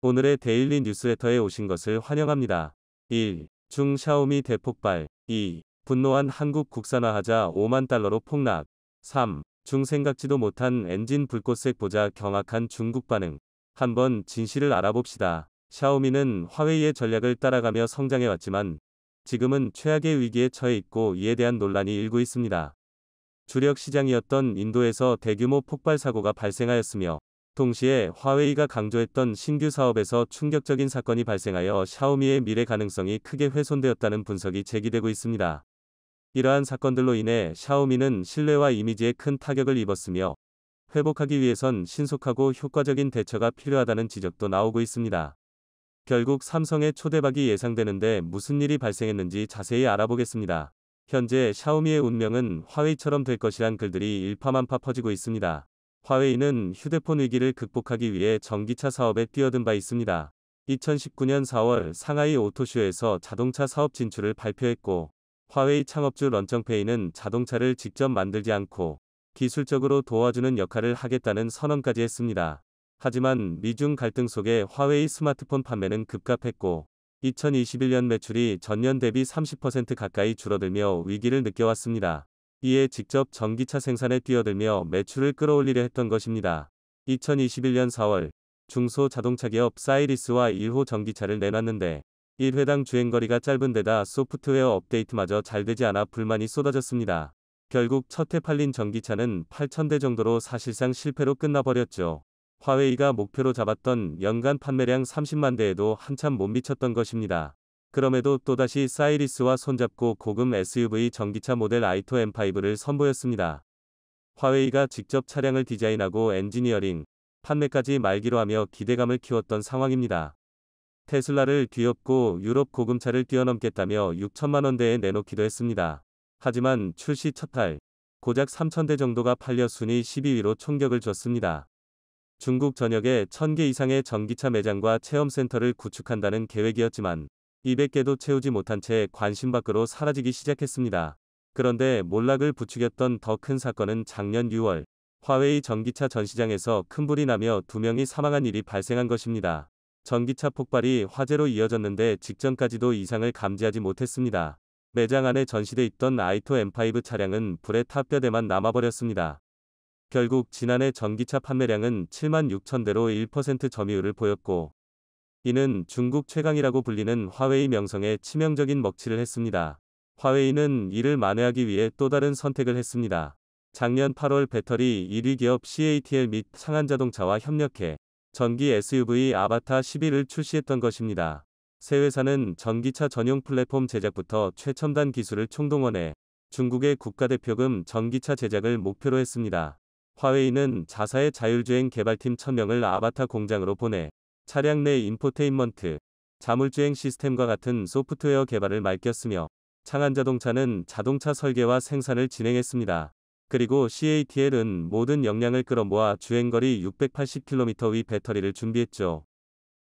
오늘의 데일리 뉴스레터에 오신 것을 환영합니다. 1. 중 샤오미 대폭발. 2. 분노한 한국 국산화하자 5만 달러로 폭락. 3. 중 생각지도 못한 엔진 불꽃색 보자 경악한 중국 반응. 한번 진실을 알아봅시다. 샤오미는 화웨이의 전략을 따라가며 성장해왔지만 지금은 최악의 위기에 처해 있고 이에 대한 논란이 일고 있습니다. 주력 시장이었던 인도에서 대규모 폭발 사고가 발생하였으며 동시에 화웨이가 강조했던 신규 사업에서 충격적인 사건이 발생하여 샤오미의 미래 가능성이 크게 훼손되었다는 분석이 제기되고 있습니다. 이러한 사건들로 인해 샤오미는 신뢰와 이미지에 큰 타격을 입었으며 회복하기 위해선 신속하고 효과적인 대처가 필요하다는 지적도 나오고 있습니다. 결국 삼성의 초대박이 예상되는데 무슨 일이 발생했는지 자세히 알아보겠습니다. 현재 샤오미의 운명은 화웨이처럼 될 것이란 글들이 일파만파 퍼지고 있습니다. 화웨이는 휴대폰 위기를 극복하기 위해 전기차 사업에 뛰어든 바 있습니다. 2019년 4월 상하이 오토쇼에서 자동차 사업 진출을 발표했고, 화웨이 창업주 런정페이는 자동차를 직접 만들지 않고 기술적으로 도와주는 역할을 하겠다는 선언까지 했습니다. 하지만 미중 갈등 속에 화웨이 스마트폰 판매는 급감했고 2021년 매출이 전년 대비 30% 가까이 줄어들며 위기를 느껴왔습니다. 이에 직접 전기차 생산에 뛰어들며 매출을 끌어올리려 했던 것입니다. 2021년 4월 중소자동차 기업 사이리스와 1호 전기차를 내놨는데 1회당 주행거리가 짧은 데다 소프트웨어 업데이트마저 잘 되지 않아 불만이 쏟아졌습니다. 결국 첫 해 팔린 전기차는 8,000대 정도로 사실상 실패로 끝나버렸죠. 화웨이가 목표로 잡았던 연간 판매량 30만 대에도 한참 못 미쳤던 것입니다. 그럼에도 또다시 사이리스와 손잡고 고급 SUV 전기차 모델 아이토 M5를 선보였습니다. 화웨이가 직접 차량을 디자인하고 엔지니어링, 판매까지 말기로 하며 기대감을 키웠던 상황입니다. 테슬라를 뒤엎고 유럽 고금차를 뛰어넘겠다며 6천만 원대에 내놓기도 했습니다. 하지만 출시 첫 달, 고작 3,000대 정도가 팔려 순위 12위로 총격을 줬습니다. 중국 전역에 1,000개 이상의 전기차 매장과 체험센터를 구축한다는 계획이었지만 200개도 채우지 못한 채 관심 밖으로 사라지기 시작했습니다. 그런데 몰락을 부추겼던 더 큰 사건은 작년 6월 화웨이 전기차 전시장에서 큰 불이 나며 2명이 사망한 일이 발생한 것입니다. 전기차 폭발이 화재로 이어졌는데 직전까지도 이상을 감지하지 못했습니다. 매장 안에 전시돼 있던 아이토 M5 차량은 불에 타 뼈대만 남아버렸습니다. 결국 지난해 전기차 판매량은 7만 6천 대로 1% 점유율을 보였고 이는 중국 최강이라고 불리는 화웨이 명성에 치명적인 먹칠을 했습니다. 화웨이는 이를 만회하기 위해 또 다른 선택을 했습니다. 작년 8월 배터리 1위 기업 CATL 및 상한자동차와 협력해 전기 SUV 아바타 11을 출시했던 것입니다. 새 회사는 전기차 전용 플랫폼 제작부터 최첨단 기술을 총동원해 중국의 국가대표급 전기차 제작을 목표로 했습니다. 화웨이는 자사의 자율주행 개발팀 1,000명을 아바타 공장으로 보내 차량 내 인포테인먼트, 자물주행 시스템과 같은 소프트웨어 개발을 맡겼으며 상한자동차는 자동차 설계와 생산을 진행했습니다. 그리고 CATL은 모든 역량을 끌어모아 주행거리 680km 위 배터리를 준비했죠.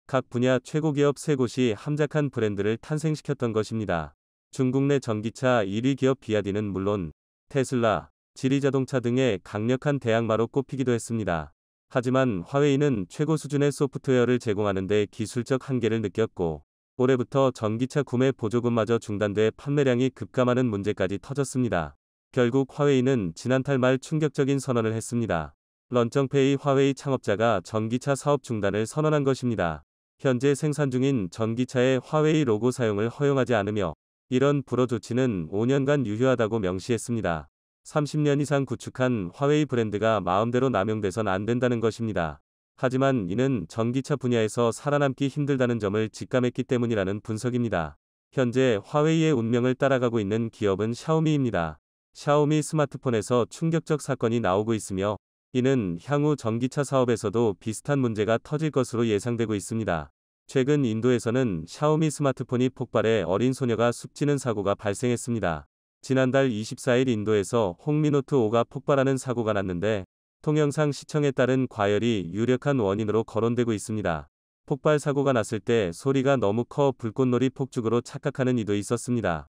각 분야 최고 기업 3곳이 함작한 브랜드를 탄생시켰던 것입니다. 중국 내 전기차 1위 기업 비아디는 물론 테슬라, 지리자동차 등의 강력한 대항마로 꼽히기도 했습니다. 하지만 화웨이는 최고 수준의 소프트웨어를 제공하는 데 기술적 한계를 느꼈고 올해부터 전기차 구매 보조금마저 중단돼 판매량이 급감하는 문제까지 터졌습니다. 결국 화웨이는 지난달 말 충격적인 선언을 했습니다. 런정페이 화웨이 창업자가 전기차 사업 중단을 선언한 것입니다. 현재 생산 중인 전기차의 화웨이 로고 사용을 허용하지 않으며 이런 불허 조치는 5년간 유효하다고 명시했습니다. 30년 이상 구축한 화웨이 브랜드가 마음대로 남용돼선 안 된다는 것입니다. 하지만 이는 전기차 분야에서 살아남기 힘들다는 점을 직감했기 때문이라는 분석입니다. 현재 화웨이의 운명을 따라가고 있는 기업은 샤오미입니다. 샤오미 스마트폰에서 충격적 사건이 나오고 있으며 이는 향후 전기차 사업에서도 비슷한 문제가 터질 것으로 예상되고 있습니다. 최근 인도에서는 샤오미 스마트폰이 폭발해 어린 소녀가 숨지는 사고가 발생했습니다. 지난달 24일 인도에서 홍미노트 5가 폭발하는 사고가 났는데 동영상 시청에 따른 과열이 유력한 원인으로 거론되고 있습니다. 폭발 사고가 났을 때 소리가 너무 커 불꽃놀이 폭죽으로 착각하는 이도 있었습니다.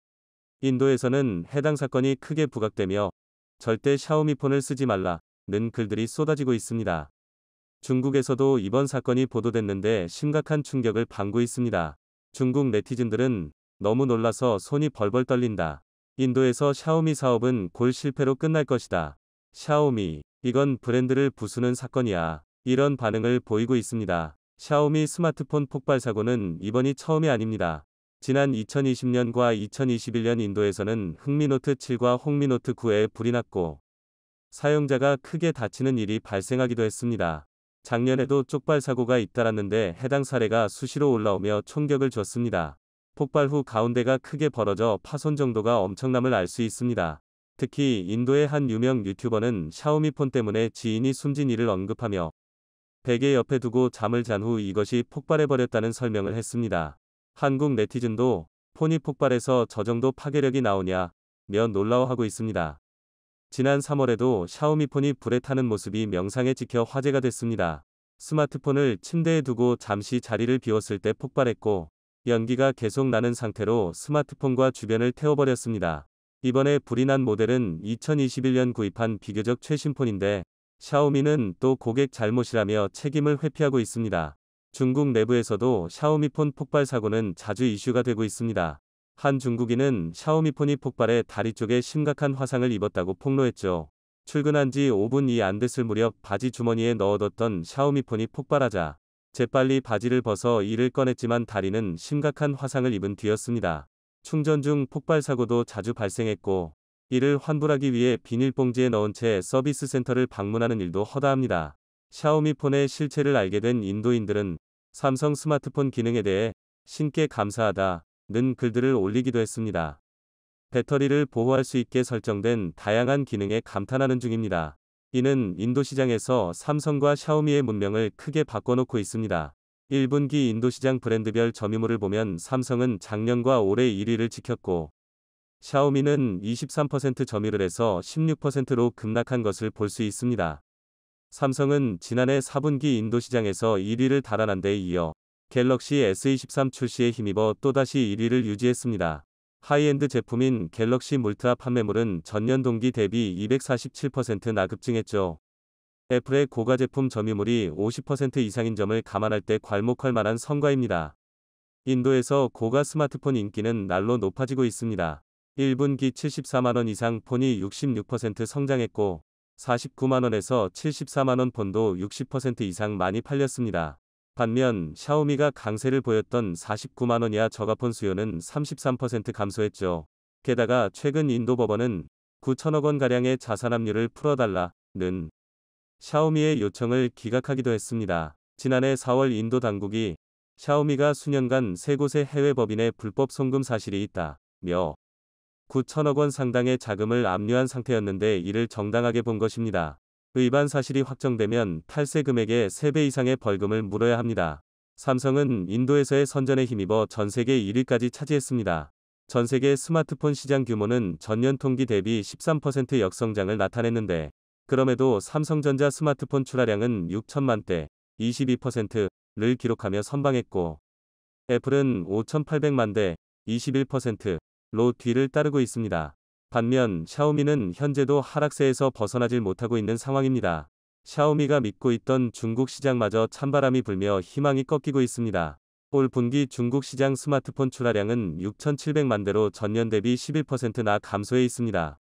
인도에서는 해당 사건이 크게 부각되며 절대 샤오미 폰을 쓰지 말라는 글들이 쏟아지고 있습니다. 중국에서도 이번 사건이 보도됐는데 심각한 충격을 받고 있습니다. 중국 네티즌들은 너무 놀라서 손이 벌벌 떨린다. 인도에서 샤오미 사업은 골 실패로 끝날 것이다. 샤오미, 이건 브랜드를 부수는 사건이야. 이런 반응을 보이고 있습니다. 샤오미 스마트폰 폭발 사고는 이번이 처음이 아닙니다. 지난 2020년과 2021년 인도에서는 흑미노트 7과 홍미노트 9에 불이 났고 사용자가 크게 다치는 일이 발생하기도 했습니다. 작년에도 쪽발 사고가 잇따랐는데 해당 사례가 수시로 올라오며 총격을 줬습니다. 폭발 후 가운데가 크게 벌어져 파손 정도가 엄청남을 알 수 있습니다. 특히 인도의 한 유명 유튜버는 샤오미 폰 때문에 지인이 숨진 일을 언급하며 베개 옆에 두고 잠을 잔 후 이것이 폭발해버렸다는 설명을 했습니다. 한국 네티즌도 폰이 폭발해서 저 정도 파괴력이 나오냐 며 놀라워하고 있습니다. 지난 3월에도 샤오미 폰이 불에 타는 모습이 명상에 찍혀 화제가 됐습니다. 스마트폰을 침대에 두고 잠시 자리를 비웠을 때 폭발했고 연기가 계속 나는 상태로 스마트폰과 주변을 태워버렸습니다. 이번에 불이 난 모델은 2021년 구입한 비교적 최신 폰인데 샤오미는 또 고객 잘못이라며 책임을 회피하고 있습니다. 중국 내부에서도 샤오미 폰 폭발 사고는 자주 이슈가 되고 있습니다. 한 중국인은 샤오미 폰이 폭발해 다리 쪽에 심각한 화상을 입었다고 폭로했죠. 출근한 지 5분이 안 됐을 무렵 바지 주머니에 넣어뒀던 샤오미 폰이 폭발하자 재빨리 바지를 벗어 이를 꺼냈지만 다리는 심각한 화상을 입은 뒤였습니다. 충전 중 폭발 사고도 자주 발생했고 이를 환불하기 위해 비닐봉지에 넣은 채 서비스 센터를 방문하는 일도 허다합니다. 샤오미 폰의 실체를 알게 된 인도인들은 삼성 스마트폰 기능에 대해 신께 감사하다 는 글들을 올리기도 했습니다. 배터리를 보호할 수 있게 설정된 다양한 기능에 감탄하는 중입니다. 이는 인도 시장에서 삼성과 샤오미의 문명을 크게 바꿔놓고 있습니다. 1분기 인도 시장 브랜드별 점유율을 보면 삼성은 작년과 올해 1위를 지켰고 샤오미는 23% 점유를 해서 16%로 급락한 것을 볼 수 있습니다. 삼성은 지난해 4분기 인도 시장에서 1위를 달아난 데 이어 갤럭시 S23 출시에 힘입어 또다시 1위를 유지했습니다. 하이엔드 제품인 갤럭시 울트라 판매물은 전년 동기 대비 247%나 급증했죠. 애플의 고가 제품 점유율이 50% 이상인 점을 감안할 때 괄목할 만한 성과입니다. 인도에서 고가 스마트폰 인기는 날로 높아지고 있습니다. 1분기 74만원 이상 폰이 66% 성장했고 49만원에서 74만원 폰도 60% 이상 많이 팔렸습니다. 반면 샤오미가 강세를 보였던 49만원 이하 저가폰 수요는 33% 감소했죠. 게다가 최근 인도 법원은 9천억원가량의 자산압류를 풀어달라는 샤오미의 요청을 기각하기도 했습니다. 지난해 4월 인도 당국이 샤오미가 수년간 3곳의 해외 법인의 불법 송금 사실이 있다며 9천억원 상당의 자금을 압류한 상태였는데 이를 정당하게 본 것입니다. 위반 사실이 확정되면 탈세 금액의 3배 이상의 벌금을 물어야 합니다. 삼성은 인도에서의 선전에 힘입어 전세계 1위까지 차지했습니다. 전세계 스마트폰 시장 규모는 전년 동기 대비 13% 역성장을 나타냈는데 그럼에도 삼성전자 스마트폰 출하량은 6천만 대, 22%를 기록하며 선방했고 애플은 5,800만 대, 21%로 뒤를 따르고 있습니다. 반면 샤오미는 현재도 하락세에서 벗어나질 못하고 있는 상황입니다. 샤오미가 믿고 있던 중국 시장마저 찬바람이 불며 희망이 꺾이고 있습니다. 올 분기 중국 시장 스마트폰 출하량은 6,700만 대로 전년 대비 11%나 감소해 있습니다.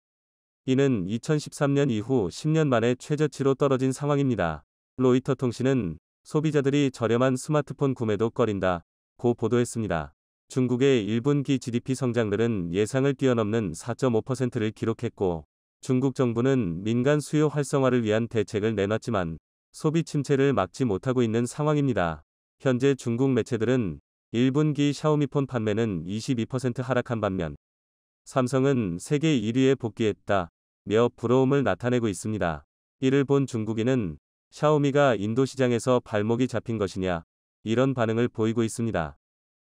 이는 2013년 이후 10년 만에 최저치로 떨어진 상황입니다. 로이터 통신은 소비자들이 저렴한 스마트폰 구매도 꺼린다고 보도했습니다. 중국의 1분기 GDP 성장률은 예상을 뛰어넘는 4.5%를 기록했고 중국 정부는 민간 수요 활성화를 위한 대책을 내놨지만 소비 침체를 막지 못하고 있는 상황입니다. 현재 중국 매체들은 1분기 샤오미폰 판매는 22% 하락한 반면 삼성은 세계 1위에 복귀했다며 부러움을 나타내고 있습니다. 이를 본 중국인은 샤오미가 인도 시장에서 발목이 잡힌 것이냐 이런 반응을 보이고 있습니다.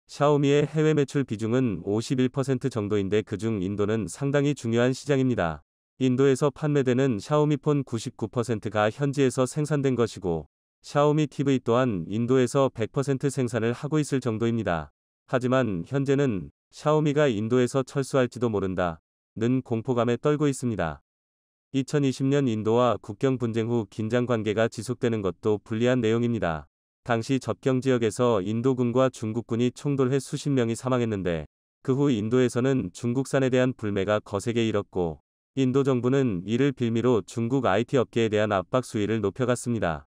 샤오미의 해외 매출 비중은 51% 정도인데 그중 인도는 상당히 중요한 시장입니다. 인도에서 판매되는 샤오미폰 99%가 현지에서 생산된 것이고 샤오미 TV 또한 인도에서 100% 생산을 하고 있을 정도입니다. 하지만 현재는 샤오미가 인도에서 철수할지도 모른다는 공포감에 떨고 있습니다. 2020년 인도와 국경 분쟁 후 긴장 관계가 지속되는 것도 불리한 내용입니다. 당시 접경 지역에서 인도군과 중국군이 충돌해 수십 명이 사망했는데 그 후 인도에서는 중국산에 대한 불매가 거세게 일었고 인도 정부는 이를 빌미로 중국 IT 업계에 대한 압박 수위를 높여갔습니다.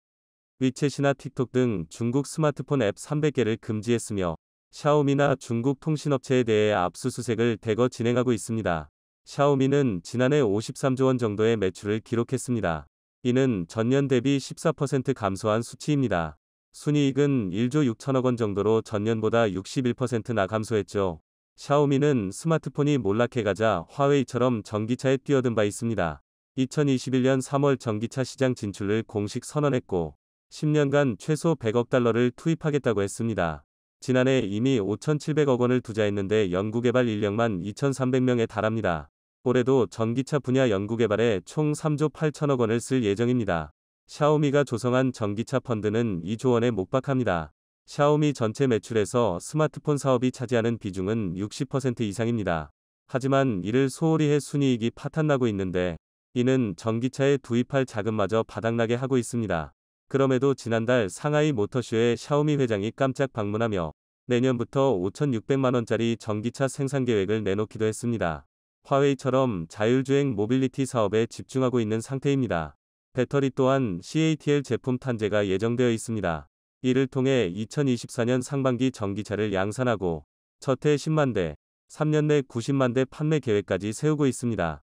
위챗이나 틱톡 등 중국 스마트폰 앱 300개를 금지했으며 샤오미나 중국 통신업체에 대해 압수수색을 대거 진행하고 있습니다. 샤오미는 지난해 53조 원 정도의 매출을 기록했습니다. 이는 전년 대비 14% 감소한 수치입니다. 순이익은 1조 6천억 원 정도로 전년보다 61%나 감소했죠. 샤오미는 스마트폰이 몰락해가자 화웨이처럼 전기차에 뛰어든 바 있습니다. 2021년 3월 전기차 시장 진출을 공식 선언했고 10년간 최소 100억 달러를 투입하겠다고 했습니다. 지난해 이미 5,700억 원을 투자했는데 연구개발 인력만 2,300명에 달합니다. 올해도 전기차 분야 연구개발에 총 3조 8천억 원을 쓸 예정입니다. 샤오미가 조성한 전기차 펀드는 2조 원에 못박합니다. 샤오미 전체 매출에서 스마트폰 사업이 차지하는 비중은 60% 이상입니다. 하지만 이를 소홀히 해 순이익이 파탄나고 있는데 이는 전기차에 투입할 자금마저 바닥나게 하고 있습니다. 그럼에도 지난달 상하이 모터쇼에 샤오미 회장이 깜짝 방문하며 내년부터 5,600만 원짜리 전기차 생산 계획을 내놓기도 했습니다. 화웨이처럼 자율주행 모빌리티 사업에 집중하고 있는 상태입니다. 배터리 또한 CATL 제품 탄재가 예정되어 있습니다. 이를 통해 2024년 상반기 전기차를 양산하고 첫 해 10만 대, 3년 내 90만 대 판매 계획까지 세우고 있습니다.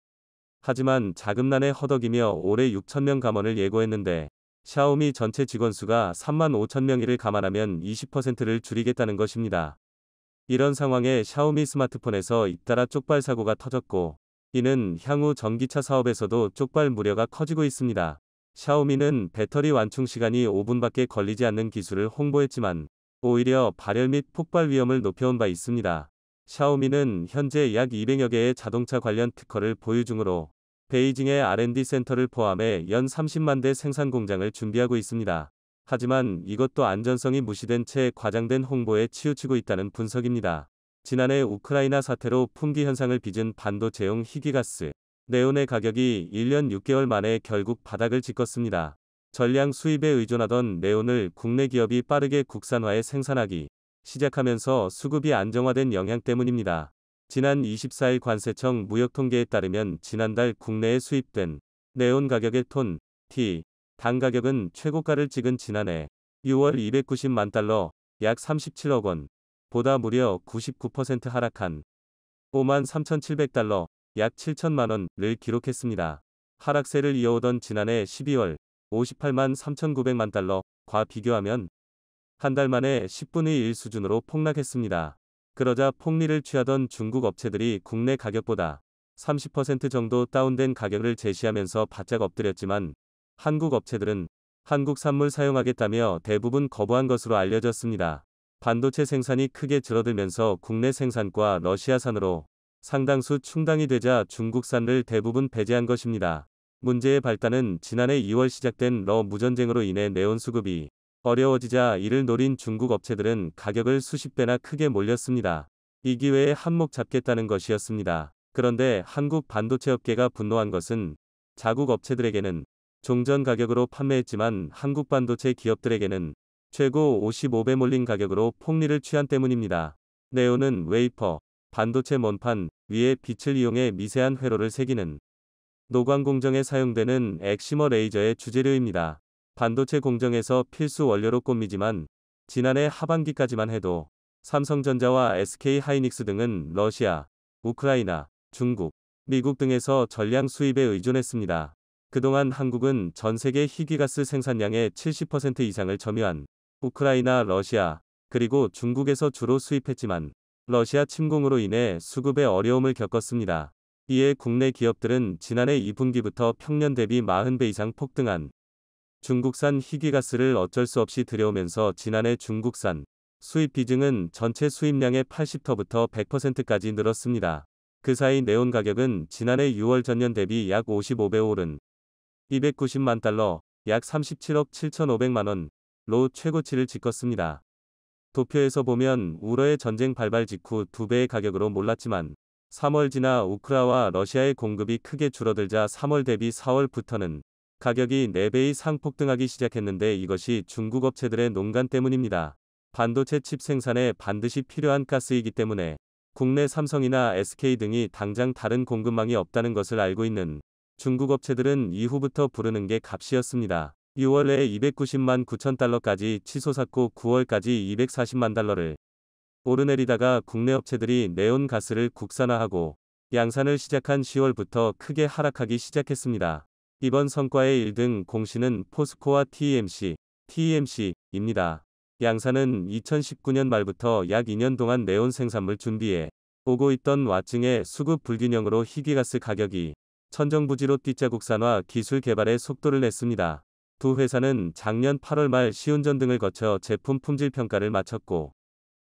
하지만 자금난에 허덕이며 올해 6,000명 감원을 예고했는데 샤오미 전체 직원 수가 3만 5천 명이를 감안하면 20%를 줄이겠다는 것입니다. 이런 상황에 샤오미 스마트폰에서 잇따라 쪽발 사고가 터졌고 이는 향후 전기차 사업에서도 쪽발 우려가 커지고 있습니다. 샤오미는 배터리 완충 시간이 5분밖에 걸리지 않는 기술을 홍보했지만 오히려 발열 및 폭발 위험을 높여온 바 있습니다. 샤오미는 현재 약 200여 개의 자동차 관련 특허를 보유 중으로 베이징의 R&D 센터를 포함해 연 30만 대 생산 공장을 준비하고 있습니다. 하지만 이것도 안전성이 무시된 채 과장된 홍보에 치우치고 있다는 분석입니다. 지난해 우크라이나 사태로 품귀 현상을 빚은 반도체용 희귀가스, 네온의 가격이 1년 6개월 만에 결국 바닥을 찍었습니다. 전량 수입에 의존하던 네온을 국내 기업이 빠르게 국산화해 생산하기 시작하면서 수급이 안정화된 영향 때문입니다. 지난 24일 관세청 무역통계에 따르면 지난달 국내에 수입된 네온 가격의 톤, T, 당 가격은 최고가를 찍은 지난해 6월 290만 달러, 약 37억 원, 보다 무려 99% 하락한 53,700달러, 약 7천만 원을 기록했습니다. 하락세를 이어오던 지난해 12월 58만 3,900만 달러과 비교하면 한 달 만에 10분의 1 수준으로 폭락했습니다. 그러자 폭리를 취하던 중국 업체들이 국내 가격보다 30% 정도 다운된 가격을 제시하면서 바짝 엎드렸지만 한국 업체들은 한국 산물 사용하겠다며 대부분 거부한 것으로 알려졌습니다. 반도체 생산이 크게 줄어들면서 국내 생산과 러시아산으로 상당수 충당이 되자 중국산을 대부분 배제한 것입니다. 문제의 발단은 지난해 2월 시작된 무전쟁으로 인해 네온 수급이 어려워지자 이를 노린 중국 업체들은 가격을 수십 배나 크게 몰렸습니다. 이 기회에 한몫 잡겠다는 것이었습니다. 그런데 한국 반도체 업계가 분노한 것은 자국 업체들에게는 종전 가격으로 판매했지만 한국 반도체 기업들에게는 최고 55배 몰린 가격으로 폭리를 취한 때문입니다. 네온은 웨이퍼, 반도체 먼판 위에 빛을 이용해 미세한 회로를 새기는 노광 공정에 사용되는 엑시머 레이저의 주재료입니다. 반도체 공정에서 필수 원료로 꼽히지만 지난해 하반기까지만 해도 삼성전자와 SK 하이닉스 등은 러시아, 우크라이나, 중국, 미국 등에서 전량 수입에 의존했습니다. 그동안 한국은 전 세계 희귀가스 생산량의 70% 이상을 점유한 우크라이나, 러시아, 그리고 중국에서 주로 수입했지만 러시아 침공으로 인해 수급에 어려움을 겪었습니다. 이에 국내 기업들은 지난해 2분기부터 평년 대비 40배 이상 폭등한 중국산 희귀가스를 어쩔 수 없이 들여오면서 지난해 중국산 수입 비중은 전체 수입량의 80%부터 100%까지 늘었습니다. 그 사이 네온 가격은 지난해 6월 전년 대비 약 55배 오른 290만 달러, 약 37억 7,500만 원로 최고치를 찍었습니다. 도표에서 보면 우러의 전쟁 발발 직후 2배의 가격으로 몰랐지만 3월 지나 우크라와 러시아의 공급이 크게 줄어들자 3월 대비 4월부터는 가격이 4배 이상 폭등하기 시작했는데 이것이 중국 업체들의 농간 때문입니다. 반도체 칩 생산에 반드시 필요한 가스이기 때문에 국내 삼성이나 SK 등이 당장 다른 공급망이 없다는 것을 알고 있는 중국 업체들은 이후부터 부르는 게 값이었습니다. 6월에 290만 9천 달러까지 치솟았고 9월까지 240만 달러를 오르내리다가 국내 업체들이 네온가스를 국산화하고 양산을 시작한 10월부터 크게 하락하기 시작했습니다. 이번 성과의 1등 공신은 포스코와 TMC입니다. 양산은 2019년 말부터 약 2년 동안 네온 생산물 준비해 오고 있던 와중에 수급 불균형으로 희귀가스 가격이 천정부지로 뛰자 국산화 기술 개발에 속도를 냈습니다. 두 회사는 작년 8월 말 시운전 등을 거쳐 제품 품질 평가를 마쳤고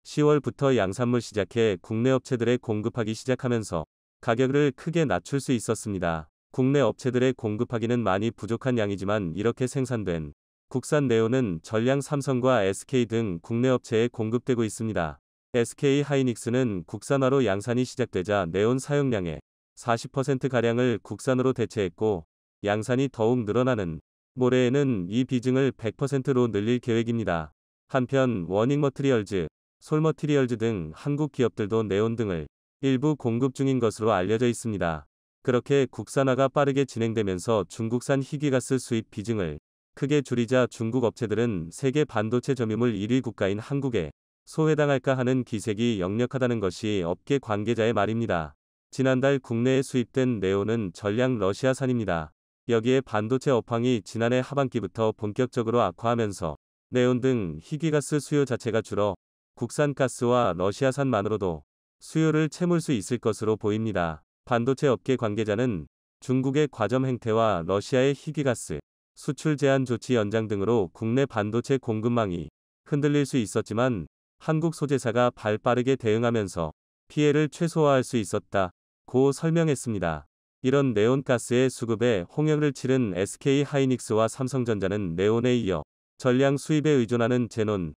10월부터 양산물 시작해 국내 업체들에 공급하기 시작하면서 가격을 크게 낮출 수 있었습니다. 국내 업체들에 공급하기는 많이 부족한 양이지만 이렇게 생산된 국산 네온은 전량 삼성과 SK 등 국내 업체에 공급되고 있습니다. SK 하이닉스는 국산화로 양산이 시작되자 네온 사용량의 40%가량을 국산으로 대체했고 양산이 더욱 늘어나는 모레에는 이 비중을 100%로 늘릴 계획입니다. 한편 워닝머트리얼즈, 솔머티리얼즈 등 한국 기업들도 네온 등을 일부 공급 중인 것으로 알려져 있습니다. 그렇게 국산화가 빠르게 진행되면서 중국산 희귀가스 수입 비중을 크게 줄이자 중국 업체들은 세계 반도체 점유물 1위 국가인 한국에 소외당할까 하는 기색이 역력하다는 것이 업계 관계자의 말입니다. 지난달 국내에 수입된 네온은 전량 러시아산입니다. 여기에 반도체 업황이 지난해 하반기부터 본격적으로 악화하면서 네온 등 희귀가스 수요 자체가 줄어 국산 가스와 러시아산만으로도 수요를 채울 수 있을 것으로 보입니다. 반도체 업계 관계자는 중국의 과점 행태와 러시아의 희귀가스 수출 제한 조치 연장 등으로 국내 반도체 공급망이 흔들릴 수 있었지만 한국 소재사가 발빠르게 대응하면서 피해를 최소화할 수 있었다고 설명했습니다. 이런 네온가스의 수급에 홍역을 치른 SK 하이닉스와 삼성전자는 네온에 이어 전량 수입에 의존하는 제논,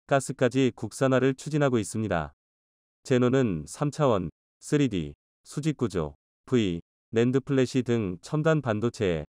가스까지 국산화를 추진하고 있습니다. 제논은 3차원, 3D, 수직구조, 낸드 플래시 등 첨단 반도체에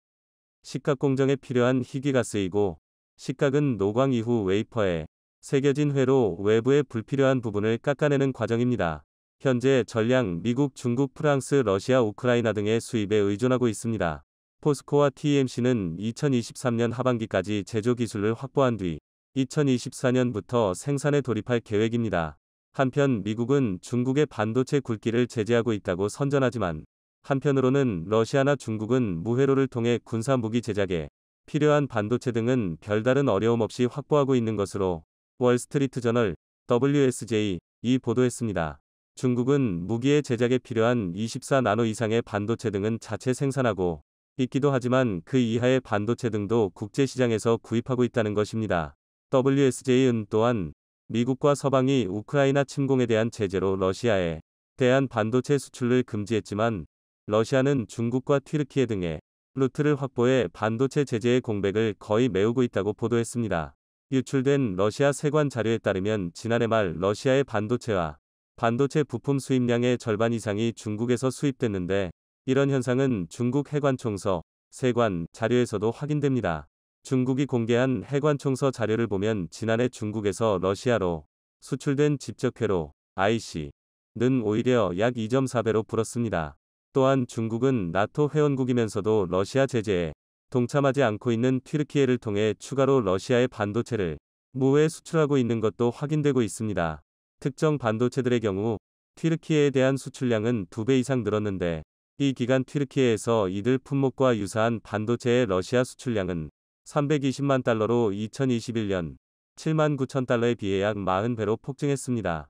식각 공정에 필요한 희귀가스이고 식각은 노광 이후 웨이퍼에 새겨진 회로 외부의 불필요한 부분을 깎아내는 과정입니다. 현재 전량 미국, 중국, 프랑스, 러시아, 우크라이나 등의 수입에 의존하고 있습니다. 포스코와 TMC는 2023년 하반기까지 제조 기술을 확보한 뒤 2024년부터 생산에 돌입할 계획입니다. 한편 미국은 중국의 반도체 굴기를 제재하고 있다고 선전하지만 한편으로는 러시아나 중국은 무회로를 통해 군사 무기 제작에 필요한 반도체 등은 별다른 어려움 없이 확보하고 있는 것으로 월스트리트저널 WSJ이 보도했습니다. 중국은 무기의 제작에 필요한 24나노 이상의 반도체 등은 자체 생산하고 있기도 하지만 그 이하의 반도체 등도 국제시장에서 구입하고 있다는 것입니다. WSJ는 또한 미국과 서방이 우크라이나 침공에 대한 제재로 러시아에 대한 반도체 수출을 금지했지만 러시아는 중국과 튀르키예 등의 루트를 확보해 반도체 제재의 공백을 거의 메우고 있다고 보도했습니다. 유출된 러시아 세관 자료에 따르면 지난해 말 러시아의 반도체와 반도체 부품 수입량의 절반 이상이 중국에서 수입됐는데 이런 현상은 중국 해관총서, 세관 자료에서도 확인됩니다. 중국이 공개한 해관총서 자료를 보면 지난해 중국에서 러시아로 수출된 직접회로 IC는 오히려 약 2.4배로 불었습니다. 또한 중국은 나토 회원국이면서도 러시아 제재에 동참하지 않고 있는 튀르키예를 통해 추가로 러시아의 반도체를 무해 수출하고 있는 것도 확인되고 있습니다. 특정 반도체들의 경우 튀르키예에 대한 수출량은 2배 이상 늘었는데 이 기간 튀르키예에서 이들 품목과 유사한 반도체의 러시아 수출량은 320만 달러로 2021년 7만 9천 달러에 비해 약 40배로 폭증했습니다.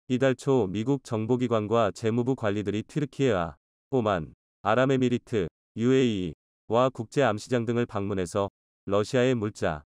이달 초 미국 정보기관과 재무부 관리들이 튀르키예와 오만, 아랍에미리트, UAE와 국제 암시장 등을 방문해서 러시아의 물자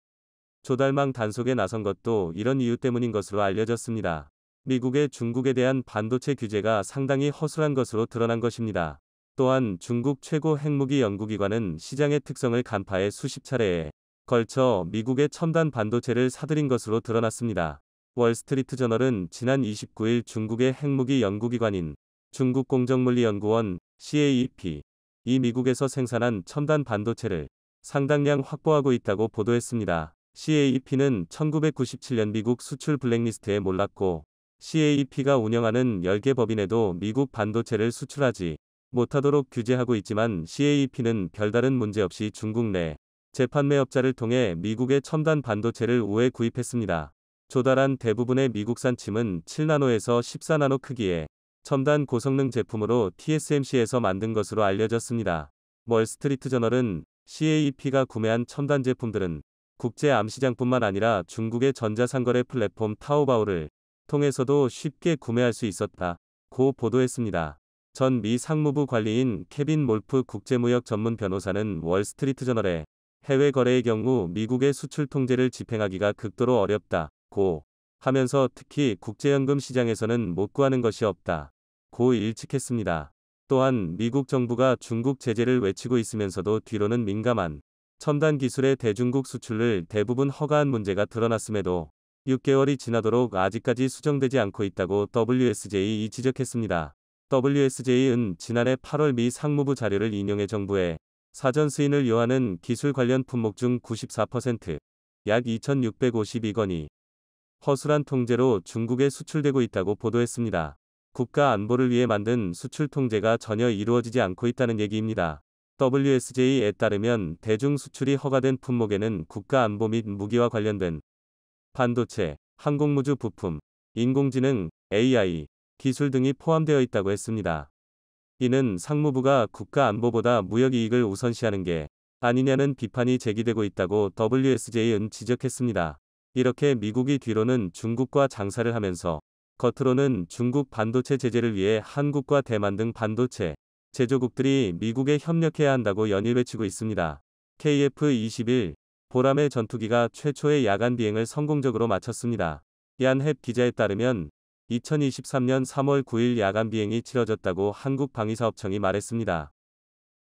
조달망 단속에 나선 것도 이런 이유 때문인 것으로 알려졌습니다. 미국의 중국에 대한 반도체 규제가 상당히 허술한 것으로 드러난 것입니다. 또한 중국 최고 핵무기 연구기관은 시장의 특성을 간파해 수십 차례에 걸쳐 미국의 첨단 반도체를 사들인 것으로 드러났습니다. 월스트리트저널은 지난 29일 중국의 핵무기 연구기관인 중국공정물리연구원 CAEP 이 미국에서 생산한 첨단 반도체를 상당량 확보하고 있다고 보도했습니다. CAEP는 1997년 미국 수출 블랙리스트에 몰랐고 CAEP가 운영하는 10개 법인에도 미국 반도체를 수출하지 못하도록 규제하고 있지만 CAEP는 별다른 문제 없이 중국 내 재판매업자를 통해 미국의 첨단 반도체를 우회 구입했습니다. 조달한 대부분의 미국산 칩은 7나노에서 14나노 크기의 첨단 고성능 제품으로 TSMC에서 만든 것으로 알려졌습니다. 월스트리트저널은 CAEP가 구매한 첨단 제품들은 국제 암시장뿐만 아니라 중국의 전자상거래 플랫폼 타오바오를 통해서도 쉽게 구매할 수 있었다고 보도했습니다. 전 미 상무부 관리인 케빈 몰프 국제무역 전문 변호사는 월스트리트저널에 해외 거래의 경우 미국의 수출 통제를 집행하기가 극도로 어렵다고 하면서 특히 국제연금 시장에서는 못 구하는 것이 없다고 일축했습니다. 또한 미국 정부가 중국 제재를 외치고 있으면서도 뒤로는 민감한 첨단 기술의 대중국 수출을 대부분 허가한 문제가 드러났음에도 6개월이 지나도록 아직까지 수정되지 않고 있다고 WSJ이 지적했습니다. WSJ는 지난해 8월 미 상무부 자료를 인용해 정부에 사전 승인을 요하는 기술 관련 품목 중 94%, 약 2,652건이 허술한 통제로 중국에 수출되고 있다고 보도했습니다. 국가 안보를 위해 만든 수출 통제가 전혀 이루어지지 않고 있다는 얘기입니다. WSJ에 따르면 대중 수출이 허가된 품목에는 국가 안보 및 무기와 관련된 반도체, 항공무주 부품, 인공지능, AI, 기술 등이 포함되어 있다고 했습니다. 이는 상무부가 국가 안보보다 무역 이익을 우선시하는 게 아니냐는 비판이 제기되고 있다고 WSJ는 지적했습니다. 이렇게 미국이 뒤로는 중국과 장사를 하면서 겉으로는 중국 반도체 제재를 위해 한국과 대만 등 반도체 제조국들이 미국에 협력해야 한다고 연일 외치고 있습니다. KF-21 보람의 전투기가 최초의 야간 비행을 성공적으로 마쳤습니다. 얀헵 기자에 따르면 2023년 3월 9일 야간 비행이 치러졌다고 한국방위사업청이 말했습니다.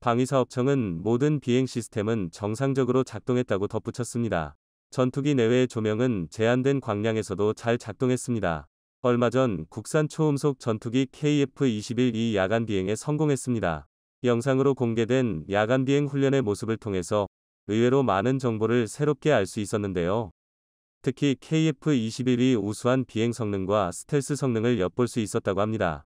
방위사업청은 모든 비행 시스템은 정상적으로 작동했다고 덧붙였습니다. 전투기 내외의 조명은 제한된 광량에서도 잘 작동했습니다. 얼마 전 국산 초음속 전투기 KF-21이 야간 비행에 성공했습니다. 영상으로 공개된 야간 비행 훈련의 모습을 통해서 의외로 많은 정보를 새롭게 알 수 있었는데요. 특히 KF-21이 우수한 비행 성능과 스텔스 성능을 엿볼 수 있었다고 합니다.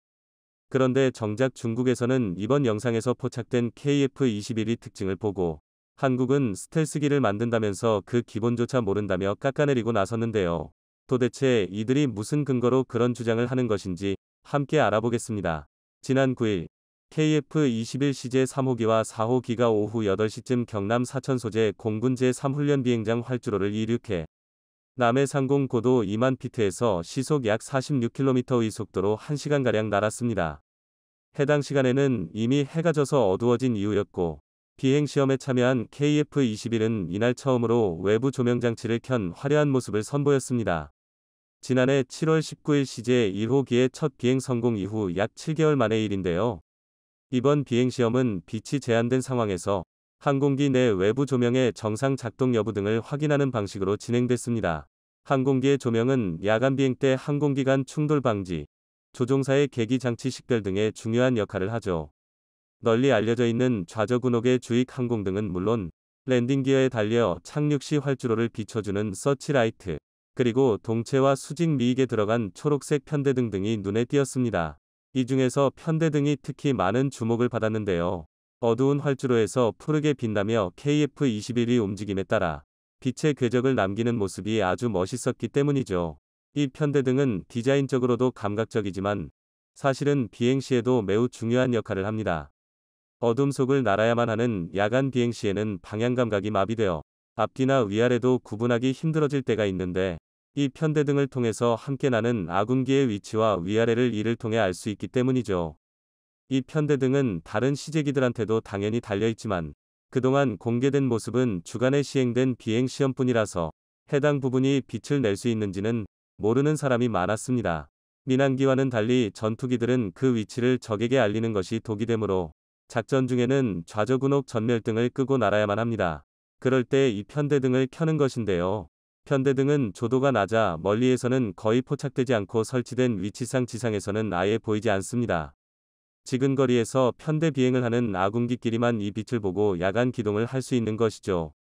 그런데 정작 중국에서는 이번 영상에서 포착된 KF-21의 특징을 보고 한국은 스텔스기를 만든다면서 그 기본조차 모른다며 깎아내리고 나섰는데요. 도대체 이들이 무슨 근거로 그런 주장을 하는 것인지 함께 알아보겠습니다. 지난 9일 KF-21 CJ 3호기와 4호기가 오후 8시쯤 경남 사천 소재 공군 제3훈련 비행장 활주로를 이륙해 남해 상공 고도 2만 피트에서 시속 약 46km의 속도로 1시간가량 날았습니다. 해당 시간에는 이미 해가 져서 어두워진 이후였고 비행시험에 참여한 KF-21은 이날 처음으로 외부 조명장치를 켠 화려한 모습을 선보였습니다. 지난해 7월 19일 CJ 1호기의 첫 비행 성공 이후 약 7개월 만의 일인데요. 이번 비행시험은 빛이 제한된 상황에서 항공기 내 외부 조명의 정상 작동 여부 등을 확인하는 방식으로 진행됐습니다. 항공기의 조명은 야간 비행 때 항공기 간 충돌 방지, 조종사의 계기 장치 식별 등의 중요한 역할을 하죠. 널리 알려져 있는 좌저군옥의 주익 항공등은 물론 랜딩 기어에 달려 착륙 시 활주로를 비춰주는 서치라이트, 그리고 동체와 수직 미익에 들어간 초록색 편대등 등이 눈에 띄었습니다. 이 중에서 편대등이 특히 많은 주목을 받았는데요. 어두운 활주로에서 푸르게 빛나며 KF-21이 움직임에 따라 빛의 궤적을 남기는 모습이 아주 멋있었기 때문이죠. 이 편대등은 디자인적으로도 감각적이지만 사실은 비행 시에도 매우 중요한 역할을 합니다. 어둠 속을 날아야만 하는 야간 비행 시에는 방향 감각이 마비되어 앞뒤나 위아래도 구분하기 힘들어질 때가 있는데 이 편대등을 통해서 함께 나는 아군기의 위치와 위아래를 이를 통해 알 수 있기 때문이죠. 이 편대등은 다른 시제기들한테도 당연히 달려있지만 그동안 공개된 모습은 주간에 시행된 비행 시험뿐이라서 해당 부분이 빛을 낼 수 있는지는 모르는 사람이 많았습니다. 민항기와는 달리 전투기들은 그 위치를 적에게 알리는 것이 독이 되므로 작전 중에는 좌저군옥 전멸등을 끄고 날아야만 합니다. 그럴 때 이 편대등을 켜는 것인데요. 편대등은 조도가 낮아 멀리에서는 거의 포착되지 않고 설치된 위치상 지상에서는 아예 보이지 않습니다. 지근거리에서 편대 비행을 하는 아군기끼리만 이 빛을 보고 야간 기동을 할 수 있는 것이죠.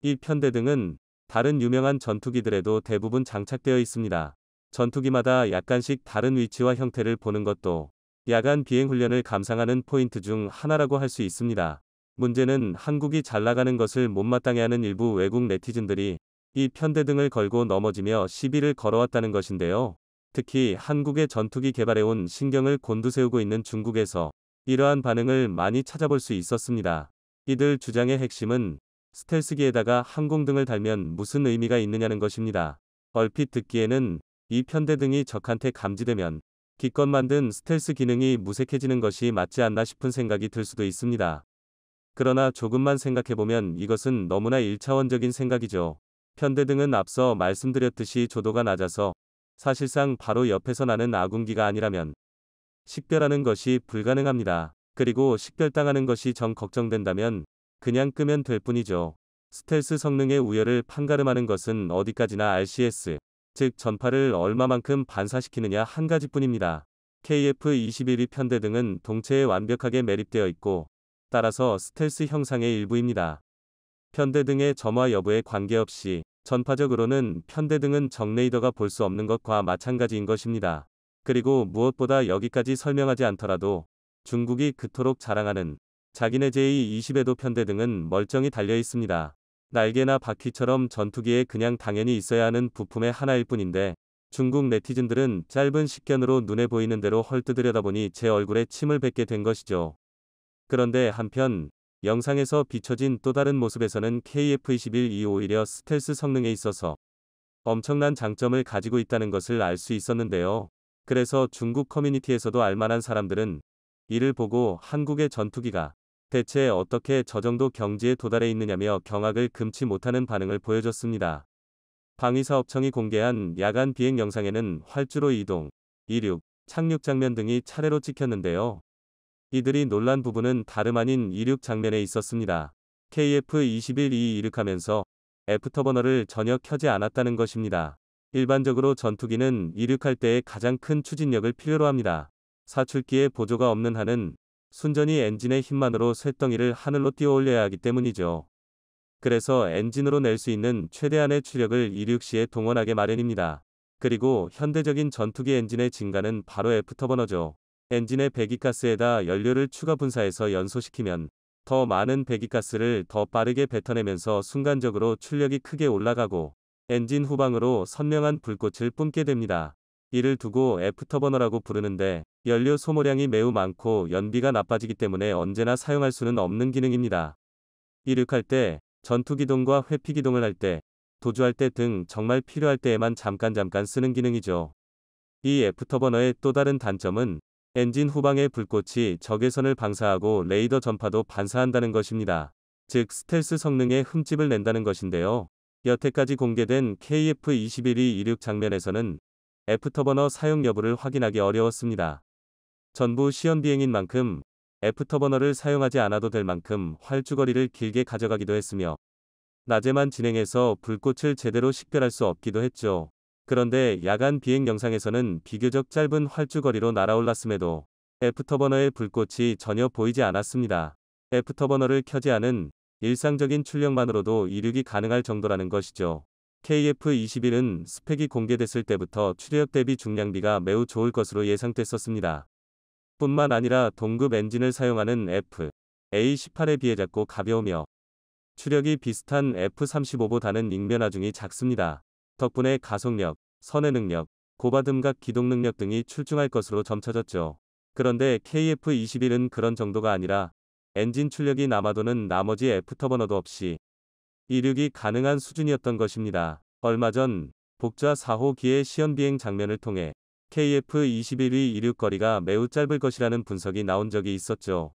이 편대등은 다른 유명한 전투기들에도 대부분 장착되어 있습니다. 전투기마다 약간씩 다른 위치와 형태를 보는 것도 야간 비행 훈련을 감상하는 포인트 중 하나라고 할 수 있습니다. 문제는 한국이 잘 나가는 것을 못마땅해 하는 일부 외국 네티즌들이 이 편대등을 걸고 넘어지며 시비를 걸어왔다는 것인데요. 특히 한국의 전투기 개발에 온 신경을 곤두세우고 있는 중국에서 이러한 반응을 많이 찾아볼 수 있었습니다. 이들 주장의 핵심은 스텔스기에다가 항공등을 달면 무슨 의미가 있느냐는 것입니다. 얼핏 듣기에는 이 편대등이 적한테 감지되면 기껏 만든 스텔스 기능이 무색해지는 것이 맞지 않나 싶은 생각이 들 수도 있습니다. 그러나 조금만 생각해보면 이것은 너무나 1차원적인 생각이죠. 편대등은 앞서 말씀드렸듯이 조도가 낮아서 사실상 바로 옆에서 나는 아군기가 아니라면 식별하는 것이 불가능합니다. 그리고 식별당하는 것이 정 걱정된다면 그냥 끄면 될 뿐이죠. 스텔스 성능의 우열을 판가름하는 것은 어디까지나 RCS, 즉 전파를 얼마만큼 반사시키느냐 한 가지뿐입니다. KF-21이 편대등은 동체에 완벽하게 매립되어 있고 따라서 스텔스 형상의 일부입니다. 편대등의 점화 여부에 관계없이 전파적으로는 편대등은 정레이더가 볼 수 없는 것과 마찬가지인 것입니다. 그리고 무엇보다 여기까지 설명하지 않더라도 중국이 그토록 자랑하는 자기네 제22도 편대등은 멀쩡히 달려 있습니다. 날개나 바퀴처럼 전투기에 그냥 당연히 있어야 하는 부품의 하나일 뿐인데 중국 네티즌들은 짧은 식견으로 눈에 보이는 대로 헐뜯 들여다보니 제 얼굴에 침을 뱉게 된 것이죠. 그런데 한편 영상에서 비춰진 또 다른 모습에서는 KF-21이 오히려 스텔스 성능에 있어서 엄청난 장점을 가지고 있다는 것을 알 수 있었는데요. 그래서 중국 커뮤니티에서도 알만한 사람들은 이를 보고 한국의 전투기가 대체 어떻게 저 정도 경지에 도달해 있느냐며 경악을 금치 못하는 반응을 보여줬습니다. 방위사업청이 공개한 야간 비행 영상에는 활주로 이동, 이륙, 착륙 장면 등이 차례로 찍혔는데요. 이들이 놀란 부분은 다름 아닌 이륙 장면에 있었습니다. KF-21이 이륙하면서 애프터버너를 전혀 켜지 않았다는 것입니다. 일반적으로 전투기는 이륙할 때에 가장 큰 추진력을 필요로 합니다. 사출기에 보조가 없는 한은 순전히 엔진의 힘만으로 쇳덩이를 하늘로 띄워 올려야 하기 때문이죠. 그래서 엔진으로 낼 수 있는 최대한의 추력을 이륙 시에 동원하게 마련입니다. 그리고 현대적인 전투기 엔진의 진가는 바로 애프터버너죠. 엔진의 배기가스에다 연료를 추가 분사해서 연소시키면 더 많은 배기가스를 더 빠르게 뱉어내면서 순간적으로 출력이 크게 올라가고 엔진 후방으로 선명한 불꽃을 뿜게 됩니다. 이를 두고 애프터버너라고 부르는데 연료 소모량이 매우 많고 연비가 나빠지기 때문에 언제나 사용할 수는 없는 기능입니다. 이륙할 때, 전투기동과 회피기동을 할 때, 도주할 때 등 정말 필요할 때에만 잠깐 쓰는 기능이죠. 이 애프터버너의 또 다른 단점은 엔진 후방의 불꽃이 적외선을 방사하고 레이더 전파도 반사한다는 것입니다. 즉 스텔스 성능에 흠집을 낸다는 것인데요. 여태까지 공개된 KF-21이 이륙 장면에서는 애프터버너 사용 여부를 확인하기 어려웠습니다. 전부 시연비행인 만큼 애프터버너를 사용하지 않아도 될 만큼 활주거리를 길게 가져가기도 했으며 낮에만 진행해서 불꽃을 제대로 식별할 수 없기도 했죠. 그런데 야간 비행 영상에서는 비교적 짧은 활주거리로 날아올랐음에도 애프터버너의 불꽃이 전혀 보이지 않았습니다. 애프터버너를 켜지 않은 일상적인 출력만으로도 이륙이 가능할 정도라는 것이죠. KF-21은 스펙이 공개됐을 때부터 추력 대비 중량비가 매우 좋을 것으로 예상됐었습니다. 뿐만 아니라 동급 엔진을 사용하는 F/A-18에 비해 작고 가벼우며 추력이 비슷한 F-35보다는 익면하중이 작습니다. 덕분에 가속력, 선회 능력, 고바듬각 기동 능력 등이 출중할 것으로 점쳐졌죠. 그런데 KF-21은 그런 정도가 아니라 엔진 출력이 남아도는 나머지 애프터버너도 없이 이륙이 가능한 수준이었던 것입니다. 얼마 전 복좌 4호기의 시연비행 장면을 통해 KF-21의 이륙거리가 매우 짧을 것이라는 분석이 나온 적이 있었죠.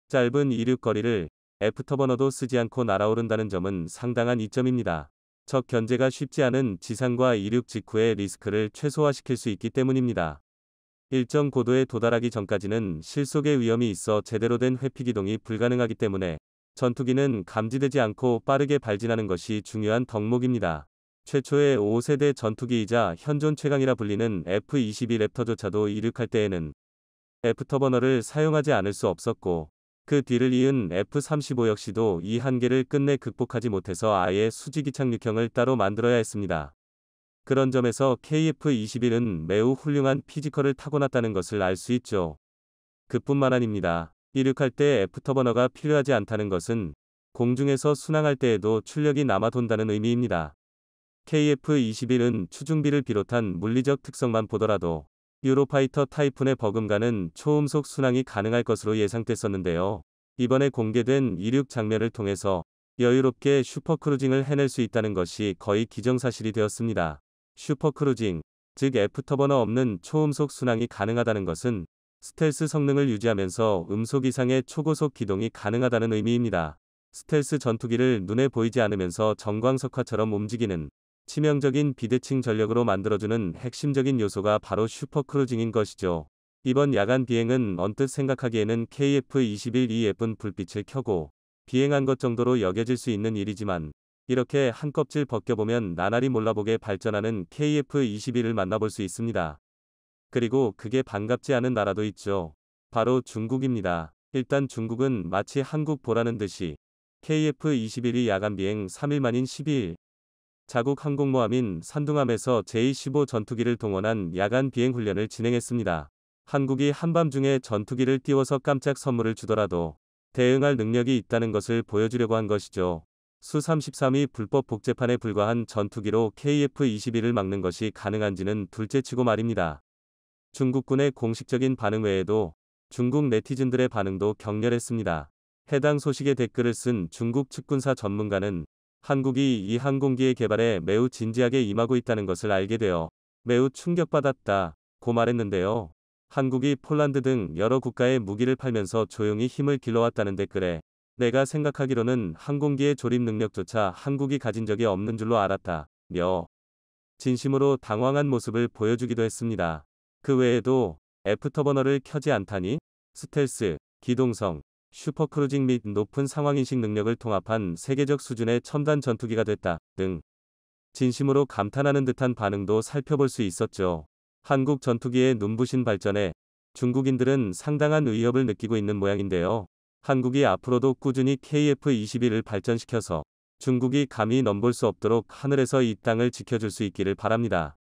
짧은 이륙거리를 애프터버너도 쓰지 않고 날아오른다는 점은 상당한 이점입니다. 적 견제가 쉽지 않은 지상과 이륙 직후의 리스크를 최소화시킬 수 있기 때문입니다. 일정 고도에 도달하기 전까지는 실속의 위험이 있어 제대로 된 회피기동이 불가능하기 때문에 전투기는 감지되지 않고 빠르게 발진하는 것이 중요한 덕목입니다. 최초의 5세대 전투기이자 현존 최강이라 불리는 F-22 랩터조차도 이륙할 때에는 애프터버너를 사용하지 않을 수 없었고, 그 뒤를 이은 F-35 역시도 이 한계를 끝내 극복하지 못해서 아예 수직 이착륙형을 따로 만들어야 했습니다. 그런 점에서 KF-21은 매우 훌륭한 피지컬을 타고났다는 것을 알 수 있죠. 그뿐만 아닙니다. 이륙할 때 애프터버너가 필요하지 않다는 것은 공중에서 순항할 때에도 출력이 남아 돈다는 의미입니다. KF-21은 추중비를 비롯한 물리적 특성만 보더라도 유로파이터 타이푼의 버금가는 초음속 순항이 가능할 것으로 예상됐었는데요. 이번에 공개된 이륙 장면을 통해서 여유롭게 슈퍼크루징을 해낼 수 있다는 것이 거의 기정사실이 되었습니다. 슈퍼크루징, 즉 애프터버너 없는 초음속 순항이 가능하다는 것은 스텔스 성능을 유지하면서 음속 이상의 초고속 기동이 가능하다는 의미입니다. 스텔스 전투기를 눈에 보이지 않으면서 정광석화처럼 움직이는 치명적인 비대칭 전력으로 만들어주는 핵심적인 요소가 바로 슈퍼크루징인 것이죠. 이번 야간 비행은 언뜻 생각하기에는 KF-21이 예쁜 불빛을 켜고 비행한 것 정도로 여겨질 수 있는 일이지만, 이렇게 한 껍질 벗겨보면 나날이 몰라보게 발전하는 KF-21을 만나볼 수 있습니다. 그리고 그게 반갑지 않은 나라도 있죠. 바로 중국입니다. 일단 중국은 마치 한국 보라는 듯이 KF-21이 야간 비행 3일 만인 12일, 자국 항공모함인 산둥함에서 제-15 전투기를 동원한 야간 비행 훈련을 진행했습니다. 한국이 한밤중에 전투기를 띄워서 깜짝 선물을 주더라도 대응할 능력이 있다는 것을 보여주려고 한 것이죠. 수-33이 불법 복제판에 불과한 전투기로 KF-21을 막는 것이 가능한지는 둘째치고 말입니다. 중국군의 공식적인 반응 외에도 중국 네티즌들의 반응도 격렬했습니다. 해당 소식에 댓글을 쓴 중국 측군사 전문가는 한국이 이 항공기의 개발에 매우 진지하게 임하고 있다는 것을 알게 되어 매우 충격받았다 고 말했는데요. 한국이 폴란드 등 여러 국가에 무기를 팔면서 조용히 힘을 길러왔다는 댓글에 내가 생각하기로는 항공기의 조립 능력조차 한국이 가진 적이 없는 줄로 알았다며 진심으로 당황한 모습을 보여주기도 했습니다. 그 외에도 애프터버너를 켜지 않다니, 스텔스, 기동성, 슈퍼크루징 및 높은 상황인식 능력을 통합한 세계적 수준의 첨단 전투기가 됐다 등 진심으로 감탄하는 듯한 반응도 살펴볼 수 있었죠. 한국 전투기의 눈부신 발전에 중국인들은 상당한 위협을 느끼고 있는 모양인데요. 한국이 앞으로도 꾸준히 KF-21을 발전시켜서 중국이 감히 넘볼 수 없도록 하늘에서 이 땅을 지켜줄 수 있기를 바랍니다.